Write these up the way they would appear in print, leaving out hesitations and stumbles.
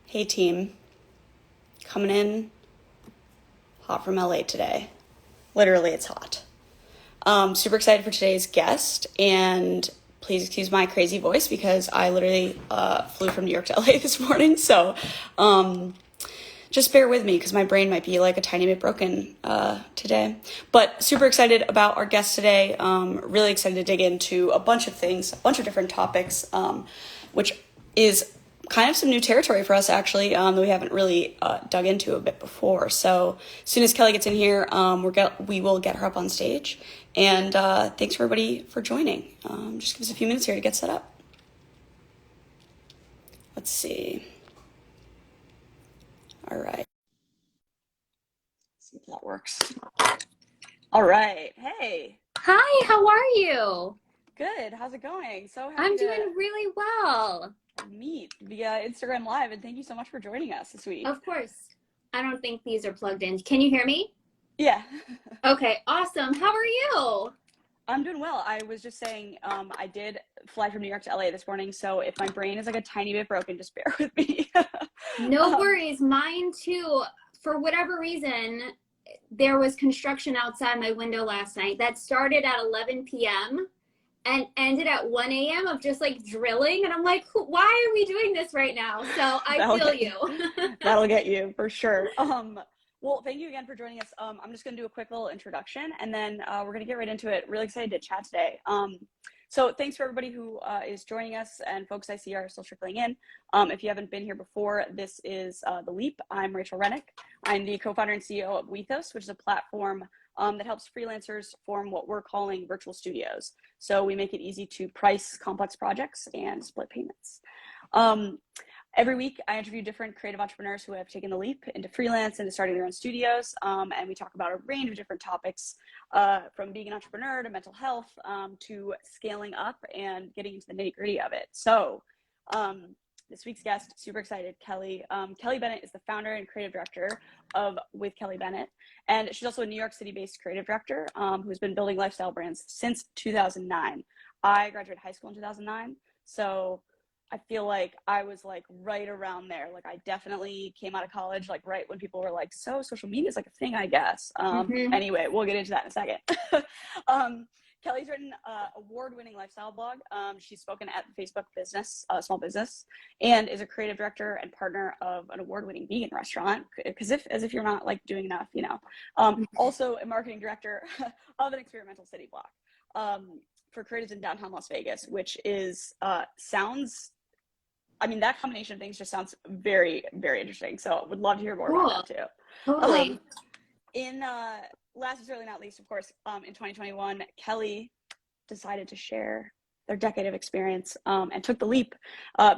Hey team, coming in hot from LA today. Literally, it's hot. Super excited for today's guest, and please excuse my crazy voice because I literally flew from New York to LA this morning. So just bear with me because my brain might be like a tiny bit broken today. But super excited about our guest today. Really excited to dig into a bunch of things, a bunch of different topics, which is kind of some new territory for us actually, that we haven't really dug into a bit before. So as soon as Kelly gets in here, we will get her up on stage. And thanks everybody for joining. Just give us a few minutes here to get set up. Let's see. All right. Let's see if that works. All right. Hey. Hi, how are you? Good. How's it going? So happy I'm doing really well. Meet via Instagram Live, and thank you so much for joining us this week. Of course. I don't think these are plugged in. Can you hear me? Yeah. Okay, awesome. How are you? I'm doing well. I was just saying, I did fly from New York to LA this morning, so if my brain is like a tiny bit broken, just bear with me. No worries. Mine too. For whatever reason, there was construction outside my window last night that started at 11 p.m. and ended at 1 a.m. of just like drilling. And I'm like, why are we doing this right now? So I feel you. That'll get you for sure. Well, thank you again for joining us. I'm just going to do a quick little introduction, and then we're going to get right into it. Really excited to chat today. So thanks for everybody who is joining us, and folks I see are still trickling in. If you haven't been here before, this is The Leap. I'm Rachel Rennick. I'm the co-founder and CEO of Wethos, which is a platform that helps freelancers form what we're calling virtual studios. So we make it easy to price complex projects and split payments. Every week, I interview different creative entrepreneurs who have taken the leap into freelance and into starting their own studios. And we talk about a range of different topics, from being an entrepreneur to mental health, to scaling up and getting into the nitty-gritty of it. So this week's guest, super excited, Kelly. Kelly Bennett is the founder and creative director of With Kelly Bennett. And she's also a New York City-based creative director who's been building lifestyle brands since 2009. I graduated high school in 2009. So I feel like I was like right around there. Like I definitely came out of college, like right when people were like, so social media is like a thing, I guess. Anyway, we'll get into that in a second. Kelly's written award-winning lifestyle blog. She's spoken at Facebook Business, Small Business, and is a creative director and partner of an award-winning vegan restaurant. Because as if you're not like doing enough, you know. Also a marketing director of an experimental city block for creatives in downtown Las Vegas, which is that combination of things just sounds very, very interesting. So would love to hear more about that too. Totally. In last but certainly not least, of course, in 2021, Kelly decided to share their decade of experience and took the leap,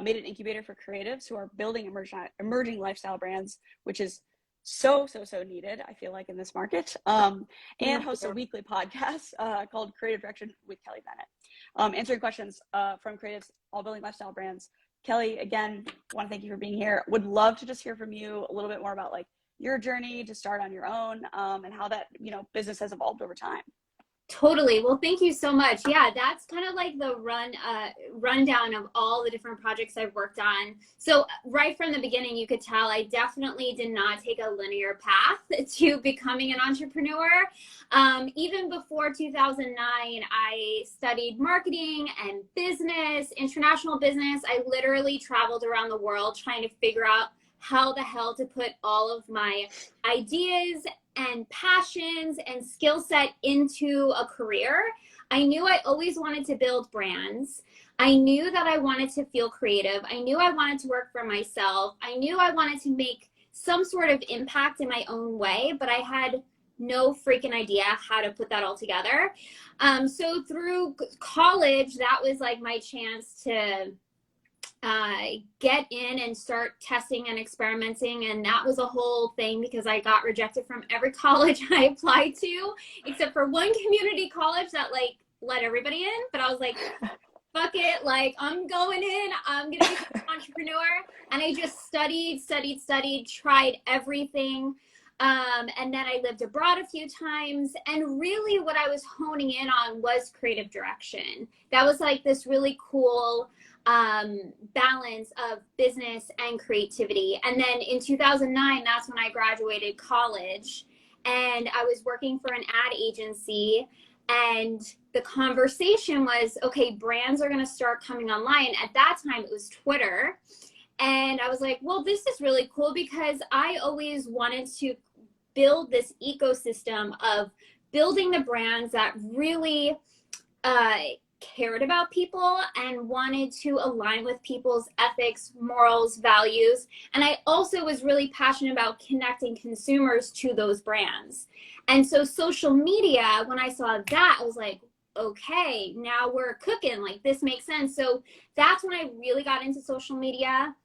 made an incubator for creatives who are building emerging lifestyle brands, which is so needed, I feel like, in this market, and hosts a weekly podcast called Creative Direction with Kelly Bennett, answering questions from creatives all building lifestyle brands. Kelly, again, want to thank you for being here. Would love to just hear from you a little bit more about like your journey to start on your own, and how that, business has evolved over time. Totally. Well, thank you so much. Yeah, that's kind of like the rundown of all the different projects I've worked on. So right from the beginning, you could tell I definitely did not take a linear path to becoming an entrepreneur. Even before 2009, I studied marketing and business, international business. I literally traveled around the world trying to figure out how the hell to put all of my ideas and passions and skill set into a career. I knew I always wanted to build brands. I knew that I wanted to feel creative. I knew I wanted to work for myself. I knew I wanted to make some sort of impact in my own way, but I had no freaking idea how to put that all together. So through college, that was like my chance to get in and start testing and experimenting, and that was a whole thing because I got rejected from every college I applied to except for one community college that like let everybody in, but I was like, fuck it, like I'm going in, I'm gonna be an entrepreneur. And I just studied, tried everything. And then I lived abroad a few times. And really what I was honing in on was creative direction. That was like this really cool balance of business and creativity. And then in 2009, that's when I graduated college, and I was working for an ad agency. And the conversation was, okay, brands are going to start coming online. At that time, it was Twitter. And I was like, well, this is really cool, because I always wanted to build this ecosystem of building the brands that really cared about people and wanted to align with people's ethics, morals, values. And I also was really passionate about connecting consumers to those brands. And so social media, when I saw that, I was like, okay, now we're cooking. Like, this makes sense. So that's when I really got into social media.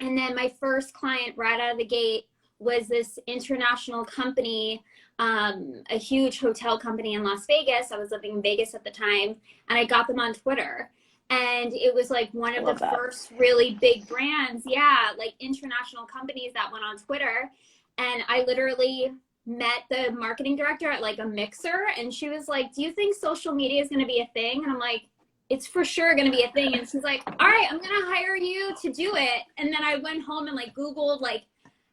And then my first client right out of the gate was this international company, a huge hotel company in Las Vegas. I was living in Vegas at the time, and I got them on Twitter. And it was like one of the first really big brands, like international companies that went on Twitter. And I literally met the marketing director at like a mixer, and she was like, do you think social media is going to be a thing? And I'm like, it's for sure going to be a thing. And she's like, all right, I'm going to hire you to do it. And then I went home and like Googled like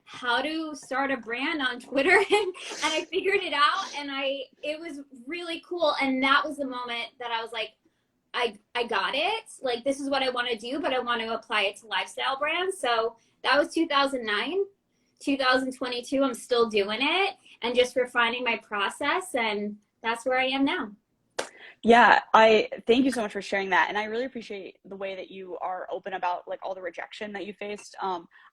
how to start a brand on Twitter, and I figured it out, and it was really cool. And that was the moment that I was like, I got it. Like, this is what I want to do, but I want to apply it to lifestyle brands. So that was 2009. 2022, I'm still doing it and just refining my process, and that's where I am now. Yeah, I thank you so much for sharing that. And I really appreciate the way that you are open about like all the rejection that you faced.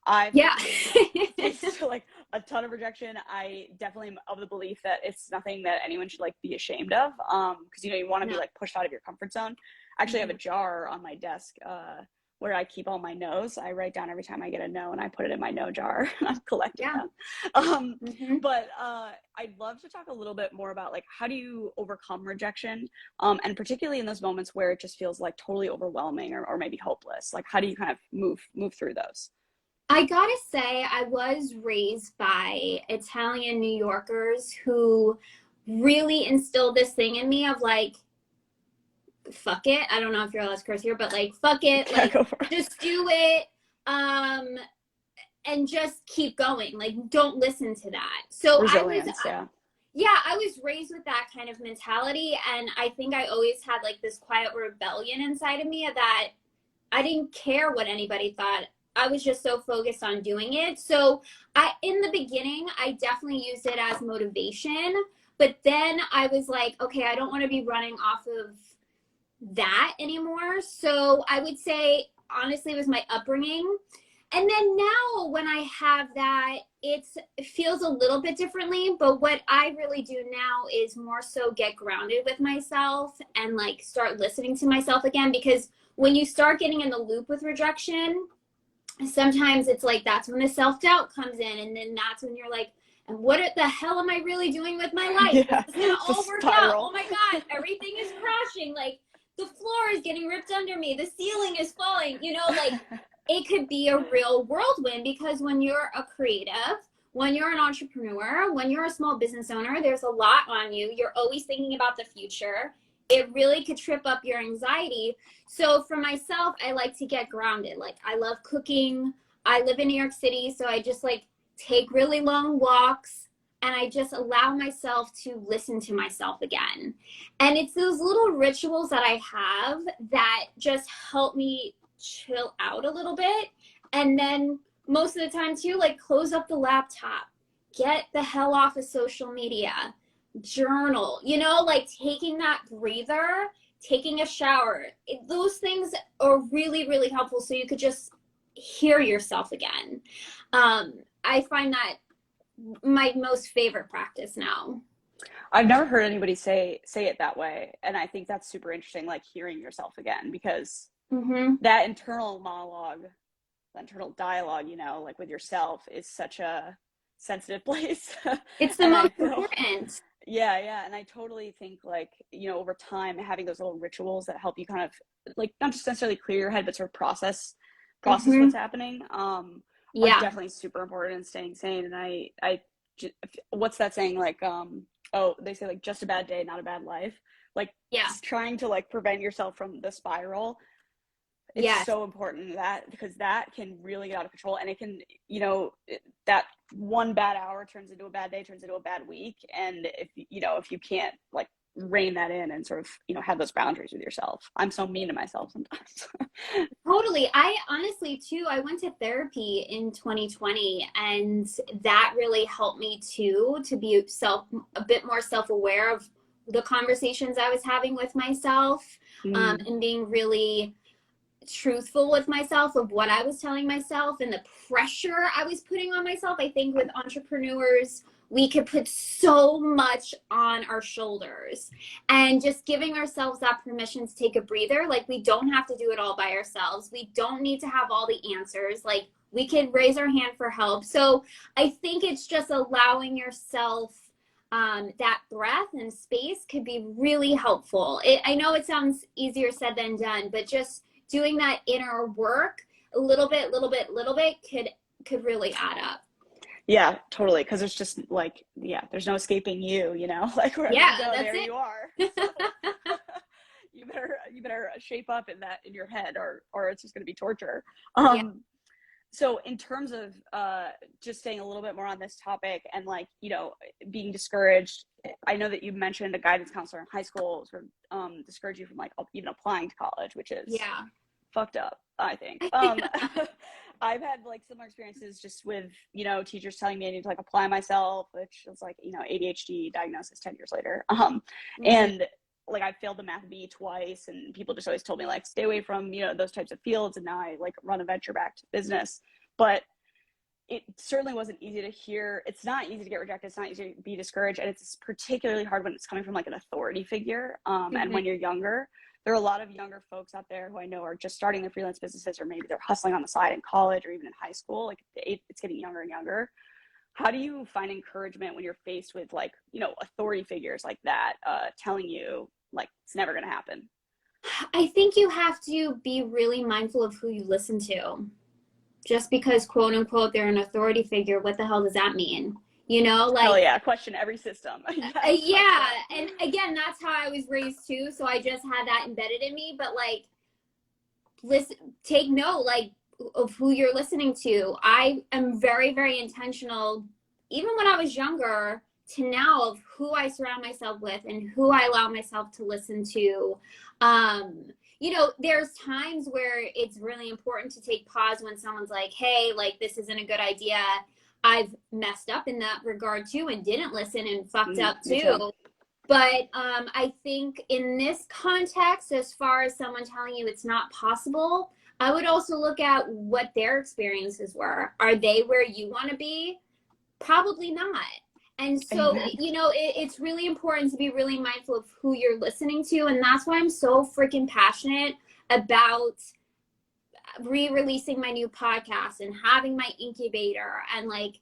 I've faced like a ton of rejection. I definitely am of the belief that it's nothing that anyone should like be ashamed of. Because you want to be like pushed out of your comfort zone. I actually have a jar on my desk where I keep all my no's. I write down every time I get a no, and I put it in my no jar. I'm collecting them. But I'd love to talk a little bit more about like, how do you overcome rejection? And particularly in those moments where it just feels like totally overwhelming or maybe hopeless. Like, how do you kind of move through those? I gotta say, I was raised by Italian New Yorkers who really instilled this thing in me of like, fuck it. I don't know if you're allowed to curse here, but like, fuck it. Like, just do it. And just keep going. Like, don't listen to that. So resilience, I was raised with that kind of mentality. And I think I always had like this quiet rebellion inside of me that I didn't care what anybody thought. I was just so focused on doing it. So in the beginning, I definitely used it as motivation. But then I was like, okay, I don't want to be running off of that anymore. So I would say, honestly, it was my upbringing. And then now when I have that, it feels a little bit differently. But what I really do now is more so get grounded with myself and like start listening to myself again. Because when you start getting in the loop with rejection, sometimes it's like that's when the self-doubt comes in. And then that's when you're like, and what the hell am I really doing with my life? It's gonna all work out. Oh my God, everything is crashing. Like, the floor is getting ripped under me. The ceiling is falling. Like it could be a real whirlwind, because when you're a creative, when you're an entrepreneur, when you're a small business owner, there's a lot on you. You're always thinking about the future. It really could trip up your anxiety. So for myself, I like to get grounded. Like, I love cooking. I live in New York City, so I just like take really long walks. And I just allow myself to listen to myself again. And it's those little rituals that I have that just help me chill out a little bit. And then most of the time too, like, close up the laptop, get the hell off of social media, journal, like taking that breather, taking a shower. Those things are really, really helpful. So you could just hear yourself again. I find that my most favorite practice now. I've never heard anybody say it that way, and I think that's super interesting, like hearing yourself again, because that internal monologue, that internal dialogue, like with yourself, is such a sensitive place. It's the most important. Yeah, and I totally think like, over time, having those little rituals that help you kind of like not just necessarily clear your head, but sort of process what's happening. Are definitely super important in staying sane. And I what's that saying? Like, oh, they say like just a bad day, not a bad life. Like, Yeah. trying to like prevent yourself from the spiral. It's Yes. so important that, because that can really get out of control, and it can, that one bad hour turns into a bad day, turns into a bad week. And if you can't like rein that in and sort of, have those boundaries with yourself. I'm so mean to myself sometimes. Totally. I honestly too, I went to therapy in 2020, and that really helped me too, to be a bit more self-aware of the conversations I was having with myself, and being really truthful with myself of what I was telling myself and the pressure I was putting on myself. I think with entrepreneurs, we could put so much on our shoulders, and just giving ourselves that permission to take a breather. Like, we don't have to do it all by ourselves. We don't need to have all the answers. Like, we can raise our hand for help. So I think it's just allowing yourself that breath and space could be really helpful. I know it sounds easier said than done, but just doing that inner work a little bit could really add up. Yeah, totally. Because it's just like, there's no escaping you, like wherever you go, there you are. So, you better shape up in your head, or it's just going to be torture. So in terms of just staying a little bit more on this topic, and like, being discouraged, I know that you mentioned a guidance counselor in high school sort of discouraged you from like even applying to college, which is fucked up, I think. I've had like similar experiences just with, teachers telling me I need to like apply myself, which was like, ADHD diagnosis 10 years later. And like, I failed the math B twice, and people just always told me like, stay away from, those types of fields. And now I like run a venture-backed business, but it certainly wasn't easy to hear. It's not easy to get rejected. It's not easy to be discouraged. And it's particularly hard when it's coming from like an authority figure. And when you're younger, there are a lot of younger folks out there who I know are just starting their freelance businesses, or maybe they're hustling on the side in college or even in high school. Like, it's getting younger and younger. How do you find encouragement when you're faced with like, authority figures like that, telling you like it's never going to happen? I think you have to be really mindful of who you listen to. Just because, quote unquote, they're an authority figure, what the hell does that mean? Like, hell yeah, question every system. Yeah. And again, that's how I was raised too. So I just had that embedded in me. But like, listen, take note, like, of who you're listening to. I am very, very intentional, even when I was younger to now, of who I surround myself with and who I allow myself to listen to. There's times where it's really important to take pause when someone's like, hey, like, this isn't a good idea. I've messed up in that regard too, and didn't listen and fucked up too. But I think in this context, as far as someone telling you it's not possible, I would also look at what their experiences were. Are they where you want to be? Probably not. And so, it's really important to be really mindful of who you're listening to. And that's why I'm so freaking passionate about re-releasing my new podcast and having my incubator, and like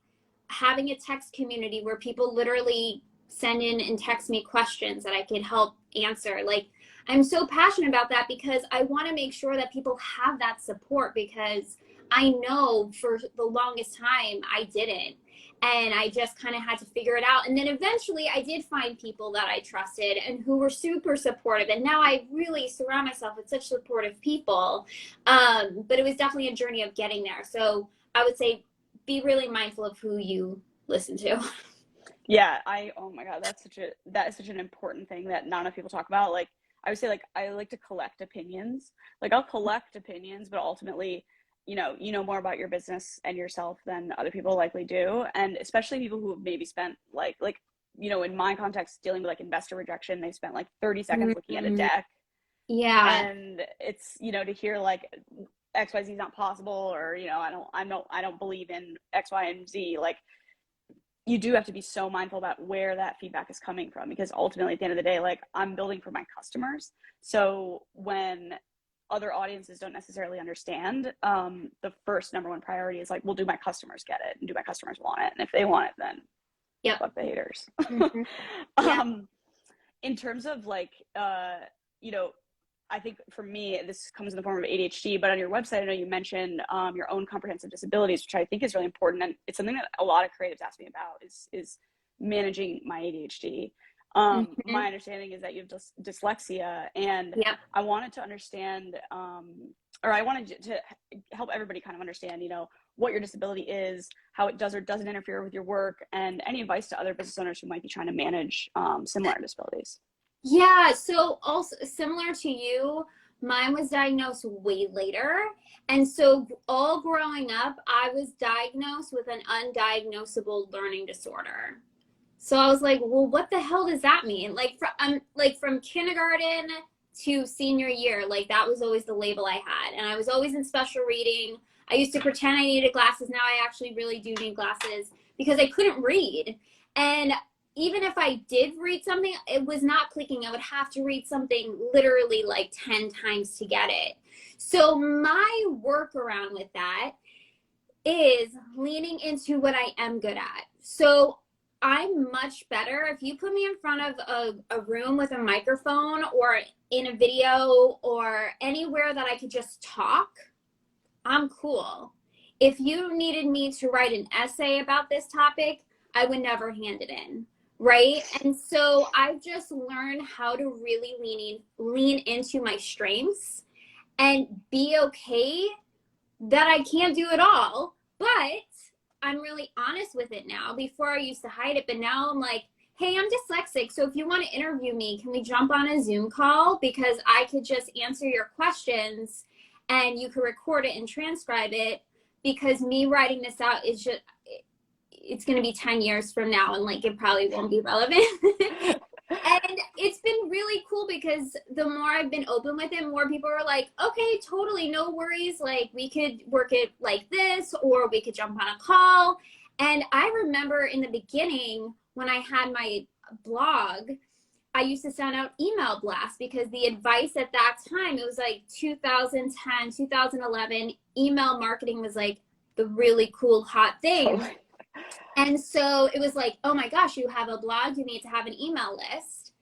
having a text community where people literally send in and text me questions that I can help answer. Like, I'm so passionate about that because I want to make sure that people have that support, because I know for the longest time I didn't. And I just kind of had to figure it out. And then eventually I did find people that I trusted and who were super supportive. And now I really surround myself with such supportive people. But it was definitely a journey of getting there. So I would say be really mindful of who you listen to. Yeah, oh my God, that is such an important thing that not enough people talk about. Like, I would say, like, I like to collect opinions. Like, I'll collect opinions, but ultimately, you know more about your business and yourself than other people likely do. And especially people who have maybe spent like, in my context, dealing with like investor rejection, they spent like 30 seconds looking at a deck. Yeah. And it's, to hear like XYZ is not possible, or, I don't believe in X, Y, and Z. Like, you do have to be so mindful about where that feedback is coming from, because ultimately at the end of the day, like, I'm building for my customers. So when other audiences don't necessarily understand, the first number one priority is like, well, do my customers get it? And do my customers want it? And if they want it, then fuck the haters. In terms of like, I think for me, this comes in the form of ADHD, but on your website, I know you mentioned your own comprehensive disabilities, which I think is really important. And it's something that a lot of creatives ask me about is managing my ADHD. My understanding is that you have dyslexia, and Yep. I wanted to understand, or I wanted to help everybody kind of understand, what your disability is, how it does or doesn't interfere with your work, and any advice to other business owners who might be trying to manage similar disabilities. Yeah, so also similar to you, mine was diagnosed way later. And so all growing up, I was diagnosed with an undiagnosable learning disorder. So I was like, well, what the hell does that mean? From kindergarten to senior year, like that was always the label I had. And I was always in special reading. I used to pretend I needed glasses. Now I actually really do need glasses because I couldn't read. And even if I did read something, it was not clicking. I would have to read something literally like 10 times to get it. So my workaround with that is leaning into what I am good at. So I'm much better if you put me in front of a room with a microphone or in a video or anywhere that I could just talk, I'm cool. If you needed me to write an essay about this topic, I would never hand it in. Right. And so I've just learned how to really lean into my strengths and be okay that I can't do it all, but I'm really honest with it now. Before I used to hide it, but now I'm like, hey, I'm dyslexic. So if you want to interview me, can we jump on a Zoom call? Because I could just answer your questions and you could record it and transcribe it, because me writing this out is just, it's going to be 10 years from now and like it probably won't be relevant. And it's been really cool because the more I've been open with it, more people are like, okay, totally, no worries. Like we could work it like this, or we could jump on a call. And I remember in the beginning when I had my blog, I used to send out email blasts because the advice at that time, it was like 2010, 2011, email marketing was like the really cool, hot thing. Totally. And so it was like, oh my gosh, you have a blog, you need to have an email list.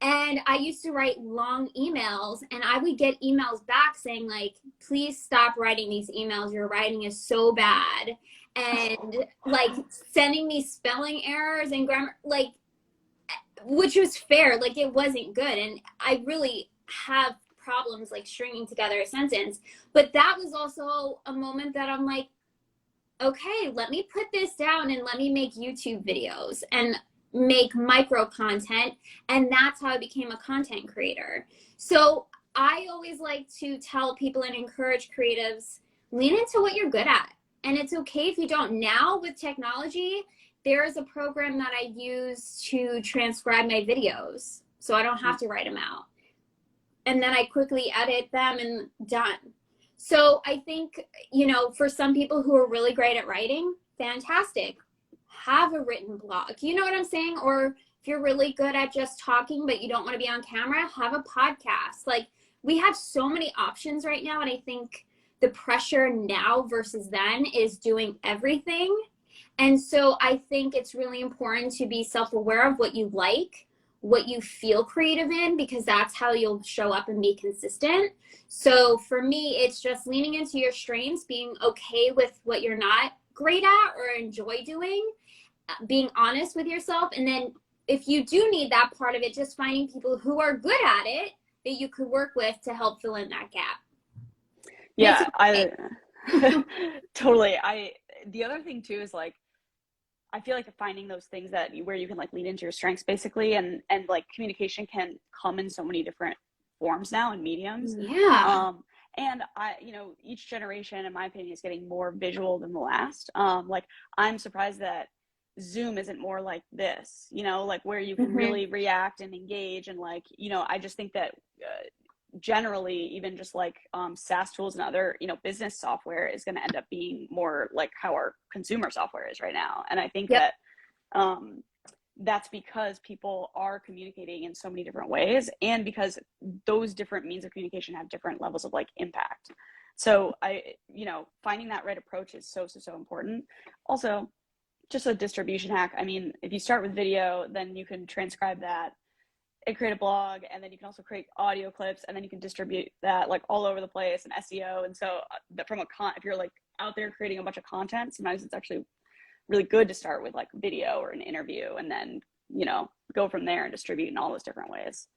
And I used to write long emails, and I would get emails back saying like, please stop writing these emails. Your writing is so bad. And like sending me spelling errors and grammar, like, which was fair. Like it wasn't good. And I really have problems like stringing together a sentence. But that was also a moment that I'm like, okay, let me put this down and let me make YouTube videos and make micro content. And that's how I became a content creator. So I always like to tell people and encourage creatives, lean into what you're good at. And it's okay if you don't. Now with technology, there is a program that I use to transcribe my videos, so I don't have to write them out. And then I quickly edit them and done. So I think, for some people who are really great at writing, fantastic. Have a written blog. You know what I'm saying? Or if you're really good at just talking, but you don't want to be on camera, have a podcast. Like we have so many options right now. And I think the pressure now versus then is doing everything. And so I think it's really important to be self-aware of what you like, what you feel creative in, because that's how you'll show up and be consistent. So for me, it's just leaning into your strengths, being okay with what you're not great at or enjoy doing, being honest with yourself. And then if you do need that part of it, just finding people who are good at it that you could work with to help fill in that gap. Yeah, I totally. The other thing too is like, I feel like finding those things where you can like lean into your strengths basically, and like communication can come in so many different forms now and mediums. Yeah. And each generation, in my opinion, is getting more visual than the last. Like I'm surprised that Zoom isn't more like this, like where you can really react and engage. And like, I just think that generally even just like SaaS tools and other business software is going to end up being more like how our consumer software is right now. And I think that that's because people are communicating in so many different ways, and because those different means of communication have different levels of like impact. So finding that right approach is so important. Also, just a distribution hack, I mean, if you start with video, then you can transcribe that create a blog, and then you can also create audio clips, and then you can distribute that like all over the place and SEO. And so from if you're like out there creating a bunch of content, sometimes it's actually really good to start with like video or an interview, and then, you know, go from there and distribute in all those different ways.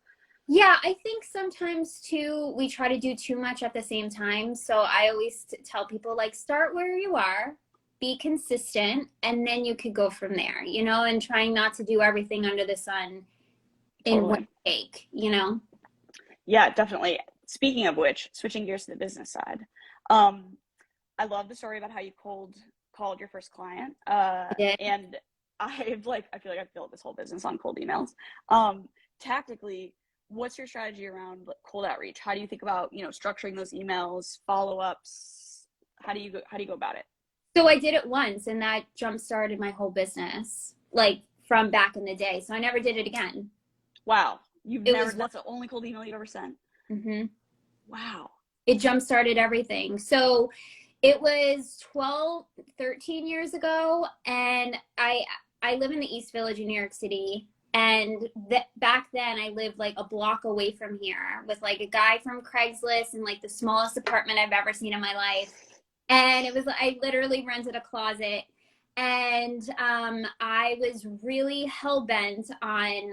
Yeah, I think sometimes too, we try to do too much at the same time. So I always tell people, like, start where you are, be consistent, and then you could go from there, you know, and trying not to do everything under the sun in one Totally. take, you know? Yeah, definitely. Speaking of which, switching gears to the business side, I love the story about how you called your first client. I did. And I feel like I've built this whole business on cold emails. Tactically, what's your strategy around cold outreach? How do you think about, you know, structuring those emails, follow-ups? How do you go about it? So I did it once, and that jump started my whole business, like from back in the day. So I never did it again. Wow. That's the only cold email you've ever sent? mm-hmm. Wow. It jump started everything. So it was 12, 13 years ago, and I live in the East Village in New York City. And back then I lived like a block away from here with like a guy from Craigslist in like the smallest apartment I've ever seen in my life. And it was, I literally rented a closet, and I was really hell-bent on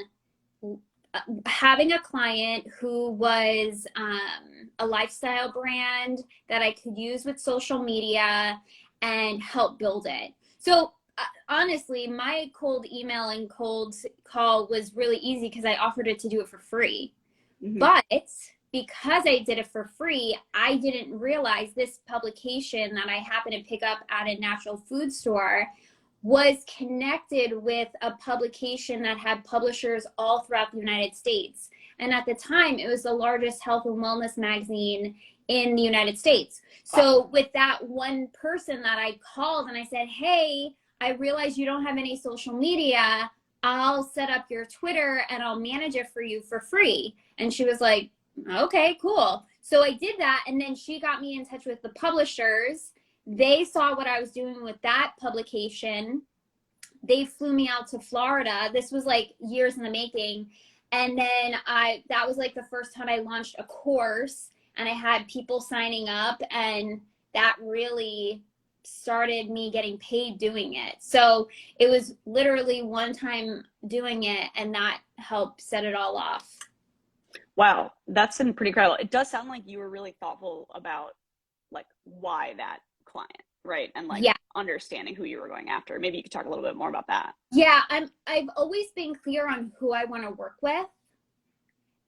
having a client who was a lifestyle brand that I could use with social media and help build it. So honestly, my cold email and cold call was really easy because I offered it to do it for free. Mm-hmm. But because I did it for free, I didn't realize this publication that I happened to pick up at a natural food store was connected with a publication that had publishers all throughout the United States. And at the time, it was the largest health and wellness magazine in the United States. So with that one person that I called and I said, hey, I realize you don't have any social media. I'll set up your Twitter and I'll manage it for you for free. And she was like, okay, cool. So I did that. And then she got me in touch with the publishers. They saw what I was doing with that publication. They flew me out to Florida. This was like years in the making. And then that was like the first time I launched a course, and I had people signing up, and that really started me getting paid doing it. So it was literally one time doing it, and that helped set it all off. Wow, that's been pretty incredible. It does sound like you were really thoughtful about like why that client, right? And like understanding who you were going after. Maybe you could talk a little bit more about that. Yeah, I've always been clear on who I want to work with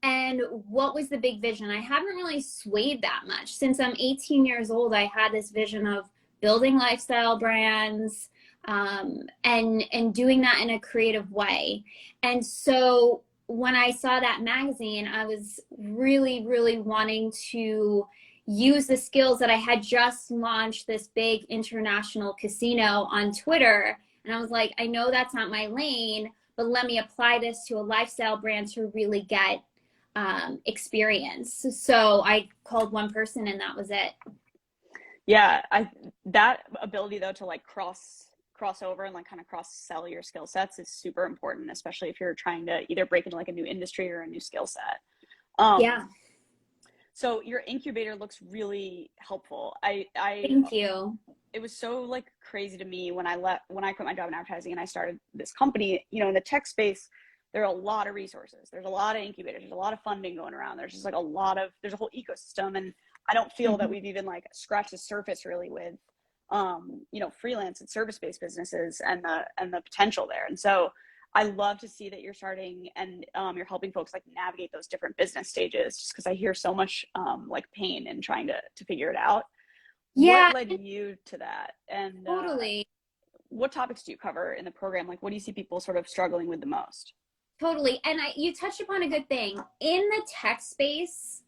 and what was the big vision. I haven't really swayed that much. Since I'm 18 years old, I had this vision of building lifestyle brands, and doing that in a creative way. And so when I saw that magazine, I was really, really wanting to use the skills that I had just launched this big international casino on Twitter. And I was like, I know that's not my lane, but let me apply this to a lifestyle brand to really get experience. So I called one person, and that was it. Yeah, that ability though to like cross over and like kind of cross sell your skill sets is super important, especially if you're trying to either break into like a new industry or a new skill set. Yeah. So your incubator looks really helpful. Thank you. It was so like crazy to me when I quit my job in advertising and I started this company. You know, in the tech space, there are a lot of resources. There's a lot of incubators. There's a lot of funding going around. There's just like there's a whole ecosystem, and I don't feel that we've even like scratched the surface really with you know, freelance and service-based businesses and the potential there. And so I love to see that you're starting and you're helping folks like navigate those different business stages, just because I hear so much like pain in trying to figure it out. Yeah. What led you to that? And Totally. What topics do you cover in the program? Like, what do you see people sort of struggling with the most? Totally. And you touched upon a good thing. In the tech space,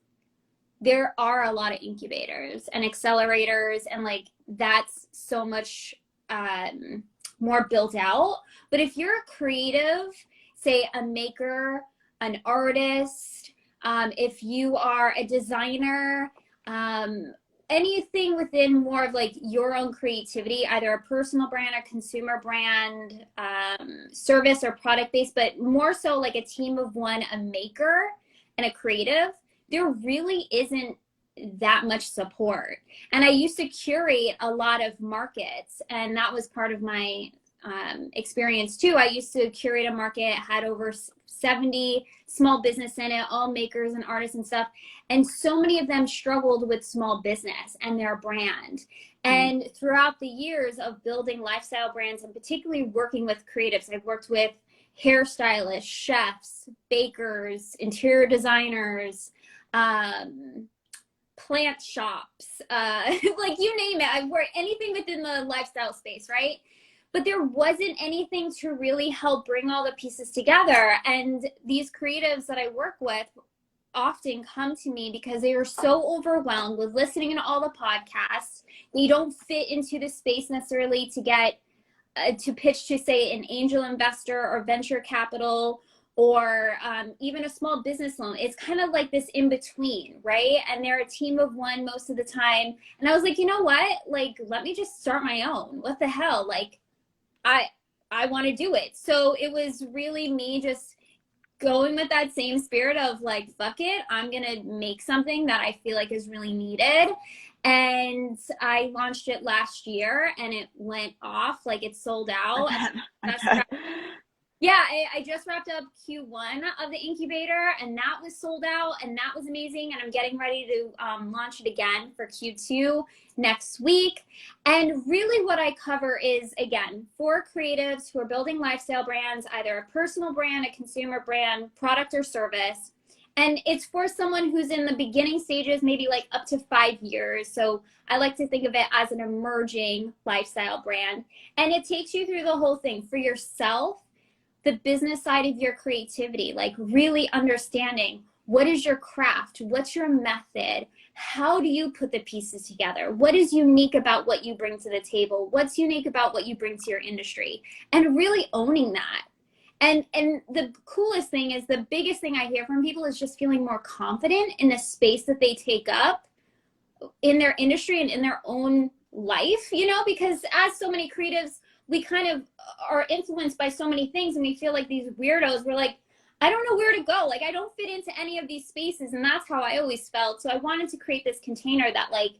there are a lot of incubators and accelerators, and like that's so much more built out. But if you're a creative, say a maker, an artist, if you are a designer, anything within more of like your own creativity, either a personal brand, a consumer brand, service or product based, but more so like a team of one, a maker and a creative, there really isn't that much support. And I used to curate a lot of markets, and that was part of my experience too. I used to curate a market, had over 70 small business in it, all makers and artists and stuff. And so many of them struggled with small business and their brand. And throughout the years of building lifestyle brands and particularly working with creatives, I've worked with hairstylists, chefs, bakers, interior designers, plant shops, like you name it. I've worked anything within the lifestyle space, right? But there wasn't anything to really help bring all the pieces together. And these creatives that I work with often come to me because they are so overwhelmed with listening to all the podcasts. They don't fit into the space necessarily to get to pitch to, say, an angel investor or venture capital, or even a small business loan. It's kind of like this in between, right? And they're a team of one most of the time. And I was like, you know what? Like, let me just start my own. What the hell? Like, I want to do it. So it was really me just going with that same spirit of like, fuck it, I'm going to make something that I feel like is really needed. And I launched it last year and it went off, like it sold out. Yeah, I just wrapped up Q1 of the incubator, and that was sold out, and that was amazing. And I'm getting ready to launch it again for Q2 next week. And really what I cover is, again, for creatives who are building lifestyle brands, either a personal brand, a consumer brand, product or service. And it's for someone who's in the beginning stages, maybe like up to 5 years. So I like to think of it as an emerging lifestyle brand. And it takes you through the whole thing for yourself, the business side of your creativity, like really understanding what is your craft, what's your method, how do you put the pieces together, what is unique about what you bring to the table, what's unique about what you bring to your industry, and really owning that. And the coolest thing is, the biggest thing I hear from people is just feeling more confident in the space that they take up in their industry and in their own life, you know, because as so many creatives, we kind of are influenced by so many things, and we feel like these weirdos. We're like, I don't know where to go. Like, I don't fit into any of these spaces. And that's how I always felt. So I wanted to create this container that like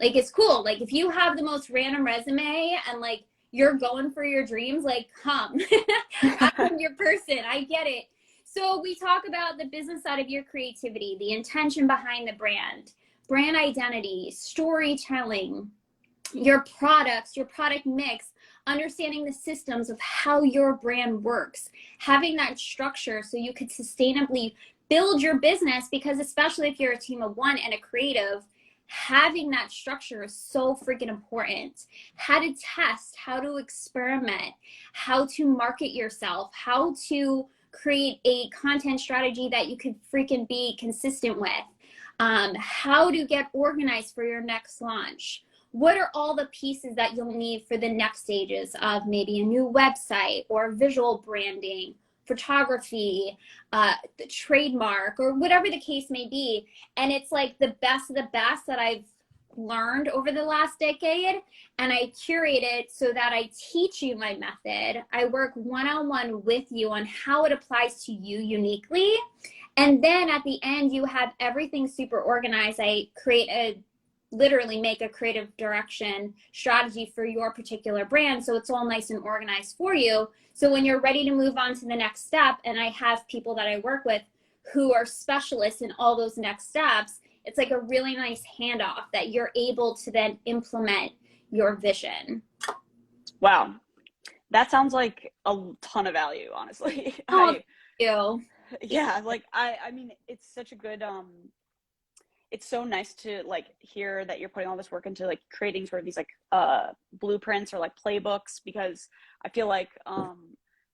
it's cool. Like, if you have the most random resume and like you're going for your dreams, like, come. I'm your person. I get it. So we talk about the business side of your creativity, the intention behind the brand identity, storytelling, your products, your product mix, understanding the systems of how your brand works, having that structure so you could sustainably build your business, because especially if you're a team of one and a creative, having that structure is so freaking important. How to test, how to experiment, how to market yourself, how to create a content strategy that you could freaking be consistent with, how to get organized for your next launch. What are all the pieces that you'll need for the next stages of maybe a new website or visual branding, photography, the trademark, or whatever the case may be. And it's like the best of the best that I've learned over the last decade. And I curate it so that I teach you my method. I work one-on-one with you on how it applies to you uniquely. And then at the end, you have everything super organized. I literally make a creative direction strategy for your particular brand, so it's all nice and organized for you. So when you're ready to move on to the next step, and I have people that I work with who are specialists in all those next steps, it's like a really nice handoff that you're able to then implement your vision. Wow. That sounds like a ton of value, honestly. Oh, thank you. Yeah, like I mean, it's such a good it's so nice to like hear that you're putting all this work into like creating sort of these like blueprints or like playbooks, because I feel like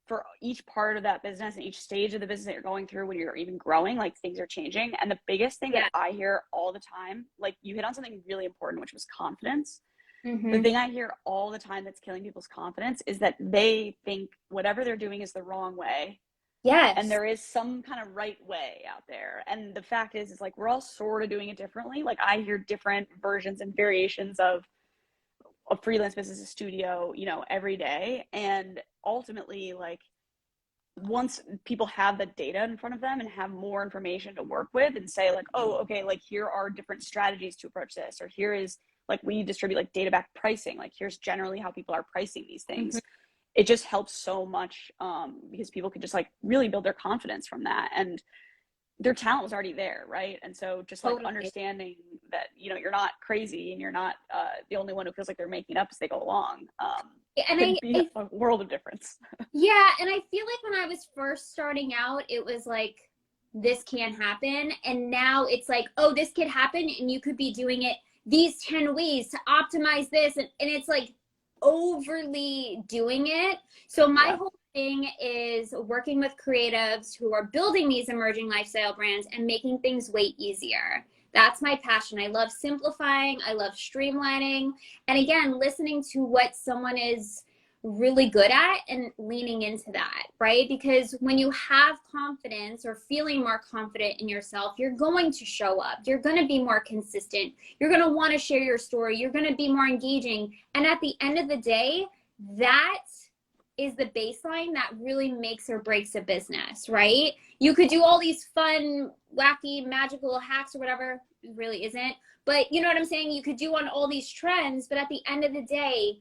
for each part of that business and each stage of the business that you're going through when you're even growing, like things are changing. And the biggest thing that I hear all the time, like you hit on something really important, which was confidence. The thing I hear all the time that's killing people's confidence is that they think whatever they're doing is the wrong way. And Yes. there is some kind of right way out there. And the fact is like we're all sort of doing it differently. Like I hear different versions and variations of a freelance business, a studio, you know, every day. And ultimately, like once people have the data in front of them and have more information to work with and say like, oh, okay, like here are different strategies to approach this, or here is like we distribute like data backed pricing, like here's generally how people are pricing these Mm-hmm. things. It just helps so much because people can just like really build their confidence from that, and their talent was already there, right? And so just like Totally. understanding that, you know, you're not crazy and you're not the only one who feels like they're making up as they go along And could be a world of difference. yeah, and I feel like when I was first starting out, it was like, this can't happen. And now it's like, oh, this could happen. And you could be doing it these 10 ways to optimize this. And it's like overly doing it. So my Yeah. whole thing is working with creatives who are building these emerging lifestyle brands and making things way easier. That's my passion. I love simplifying. I love streamlining. And again, listening to what someone is really good at and leaning into that, right? Because when you have confidence or feeling more confident in yourself, you're going to show up. You're going to be more consistent. You're going to want to share your story. You're going to be more engaging. And at the end of the day, that is the baseline that really makes or breaks a business, right? You could do all these fun, wacky, magical hacks or whatever, it really isn't. But you know what I'm saying? You could do on all these trends, but at the end of the day,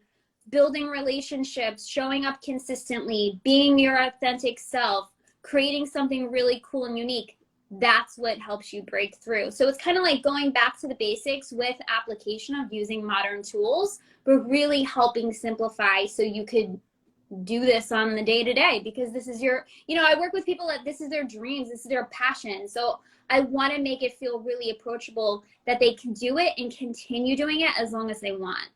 building relationships, showing up consistently, being your authentic self, creating something really cool and unique, that's what helps you break through. So it's kind of like going back to the basics with application of using modern tools, but really helping simplify so you could do this on the day to day, because this is your, you know, I work with people that this is their dreams, this is their passion. So I want to make it feel really approachable that they can do it and continue doing it as long as they want.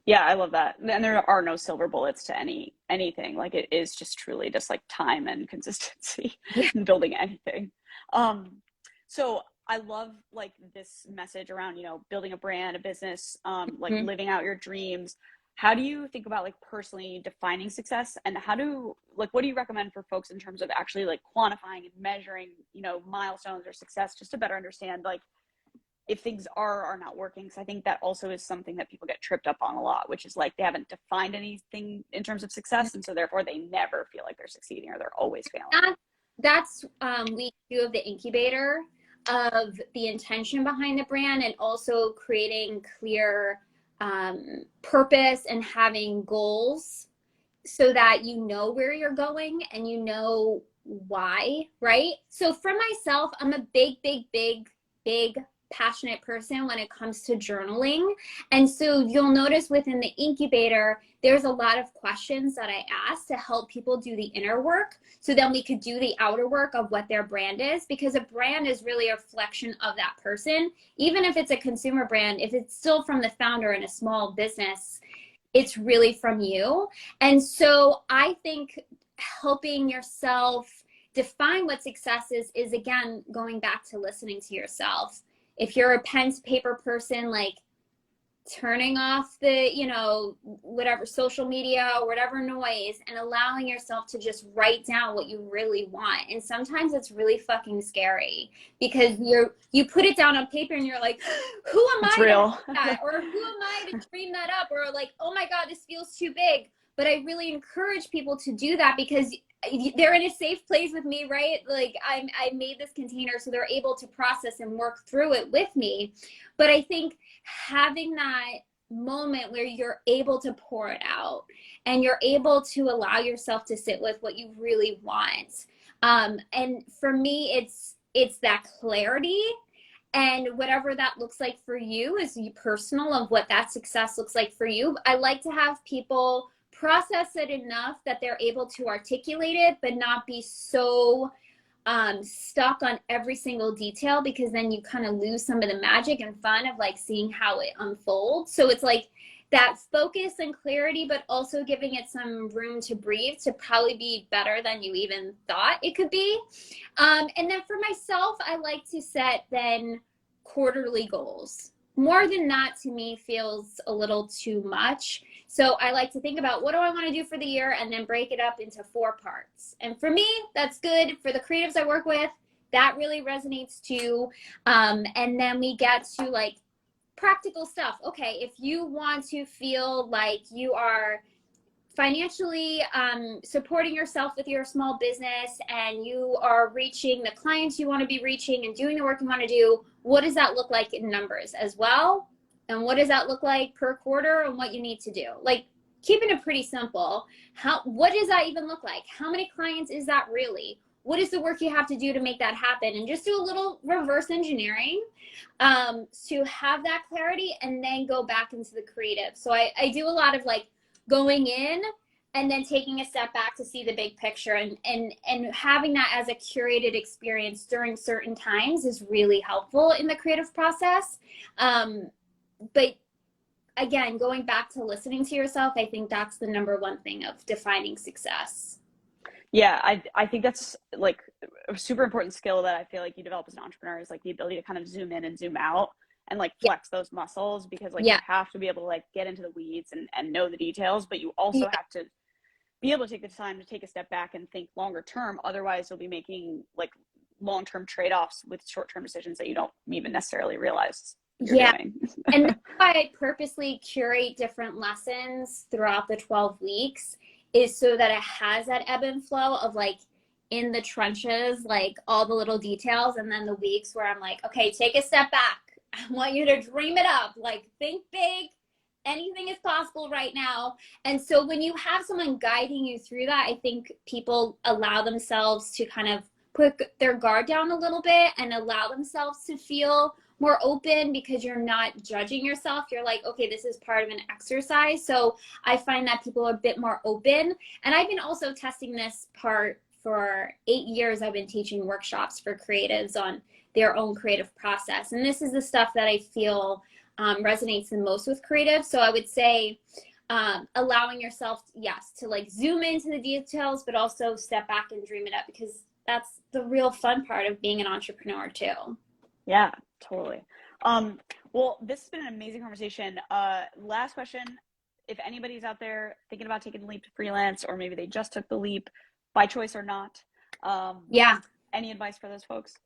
Yeah, I love that. And there are no silver bullets to anything. Like it is just truly just like time and consistency Yeah. in building anything. Um, so I love like this message around, you know, building a brand, a business, like Mhm. living out your dreams. How do you think about like personally defining success, and how do like what do you recommend for folks in terms of actually like quantifying and measuring, you know, milestones or success, just to better understand like if things are not working? Because I think that also is something that people get tripped up on a lot, which is like they haven't defined anything in terms of success, and so therefore they never feel like they're succeeding or they're always failing. That's week 2 of the incubator, of the intention behind the brand, and also creating clear purpose and having goals so that you know where you're going and you know why, right? So for myself, I'm a big passionate person when it comes to journaling. And so you'll notice within the incubator, there's a lot of questions that I ask to help people do the inner work. So then we could do the outer work of what their brand is, because a brand is really a reflection of that person. Even if it's a consumer brand, if it's still from the founder in a small business, it's really from you. And so I think helping yourself define what success is again going back to listening to yourself. If you're a pen to paper person, like turning off the, you know, whatever social media or whatever noise, and allowing yourself to just write down what you really want. And sometimes it's really fucking scary because you put it down on paper and you're like, who am It's I to have real. that? Or who am I to dream that up? Or like, oh my God, this feels too big. But I really encourage people to do that because they're in a safe place with me, right? Like I made this container so they're able to process and work through it with me. But I think having that moment where you're able to pour it out and you're able to allow yourself to sit with what you really want. And for me, it's that clarity, and whatever that looks like for you is personal of what that success looks like for you. I like to have people process it enough that they're able to articulate it, but not be so stuck on every single detail, because then you kind of lose some of the magic and fun of like seeing how it unfolds. So it's like that focus and clarity, but also giving it some room to breathe to probably be better than you even thought it could be. And then for myself, I like to set then quarterly goals. more than that to me feels a little too much. So I like to think about what do I want to do for the year and then break it up into 4 parts. And for me, that's good. For the creatives I work with, that really resonates too. And then we get to like practical stuff. Okay, if you want to feel like you are financially supporting yourself with your small business and you are reaching the clients you want to be reaching and doing the work you want to do, what does that look like in numbers as well? And what does that look like per quarter and what you need to do? Like keeping it pretty simple. What does that even look like? How many clients is that really? What is the work you have to do to make that happen? And just do a little reverse engineering to have that clarity and then go back into the creative. So I do a lot of like going in and then taking a step back to see the big picture and having that as a curated experience during certain times is really helpful in the creative process. But again, going back to listening to yourself, I think that's the number one thing of defining success. Yeah, I think that's like a super important skill that I feel like you develop as an entrepreneur is like the ability to kind of zoom in and zoom out and like flex those muscles, because like you have to be able to like get into the weeds and know the details, but you also have to be able to take the time to take a step back and think longer term. Otherwise you'll be making like long-term trade-offs with short-term decisions that you don't even necessarily realize you're doing. And that's why I purposely curate different lessons throughout the 12 weeks is so that it has that ebb and flow of like in the trenches, like all the little details, and then the weeks where I'm like, okay, take a step back. I want you to dream it up, like think big. Anything is possible right now. And so when you have someone guiding you through that, I think people allow themselves to kind of put their guard down a little bit and allow themselves to feel more open because you're not judging yourself. You're like, okay, this is part of an exercise. So I find that people are a bit more open. And I've been also testing this part for 8 years. I've been teaching workshops for creatives on their own creative process. And this is the stuff that I feel resonates the most with creatives. So I would say allowing yourself, yes, to like zoom into the details, but also step back and dream it up, because that's the real fun part of being an entrepreneur too. Yeah, totally. Well, this has been an amazing conversation. Last question. If anybody's out there thinking about taking the leap to freelance, or maybe they just took the leap by choice or not, any advice for those folks?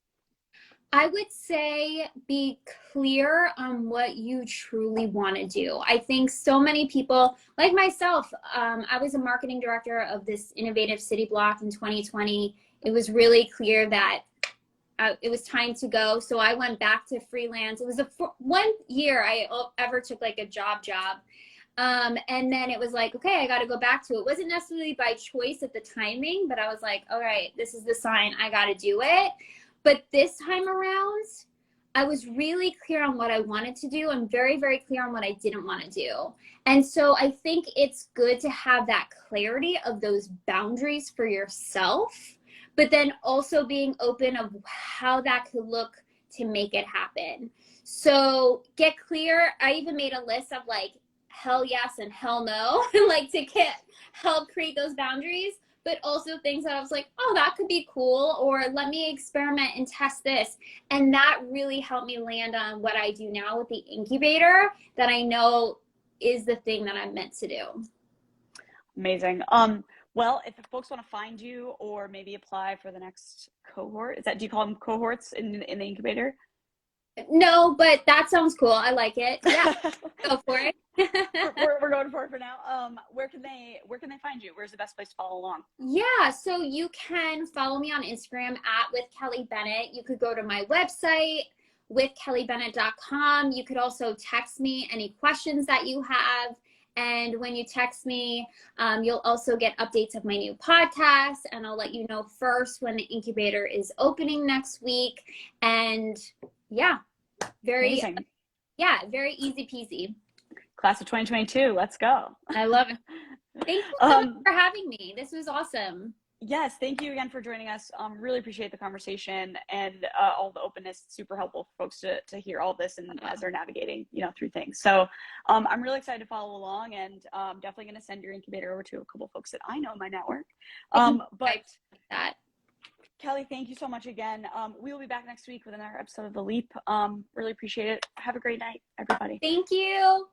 I would say be clear on what you truly want to do. I think so many people, like myself, I was a marketing director of this innovative city block in 2020. It was really clear that it was time to go. So I went back to freelance. It was the 1 year I ever took like a job. And then it was like, okay, I got to go back to it. It wasn't necessarily by choice at the timing, but I was like, all right, this is the sign, I got to do it. But this time around, I was really clear on what I wanted to do and very, very clear on what I didn't want to do. And so I think it's good to have that clarity of those boundaries for yourself, but then also being open of how that could look to make it happen. So get clear. I even made a list of like hell yes and hell no, like to help create those boundaries. But also things that I was like, oh, that could be cool, or let me experiment and test this. And that really helped me land on what I do now with the incubator that I know is the thing that I'm meant to do. Amazing. Well, if folks want to find you or maybe apply for the next cohort, do you call them cohorts in the incubator? No, but that sounds cool. I like it. Yeah, go for it. we're going for it for now. Where can they find you? Where's the best place to follow along? Yeah, so you can follow me on Instagram at with Kelly Bennett. You could go to my website withkellybennett.com. You could also text me any questions that you have. And when you text me, you'll also get updates of my new podcast, and I'll let you know first when the incubator is opening next week. And yeah, very easy peasy. Class of 2022. Let's go. I love it. Thank you so much for having me. This was awesome. Yes, thank you again for joining us. Really appreciate the conversation and all the openness. It's super helpful for folks to hear all this and as they're navigating, through things. So I'm really excited to follow along, and definitely going to send your incubator over to a couple folks that I know in my network. But Kelly, thank you so much again. We will be back next week with another episode of The Leap. Really appreciate it. Have a great night, everybody. Thank you.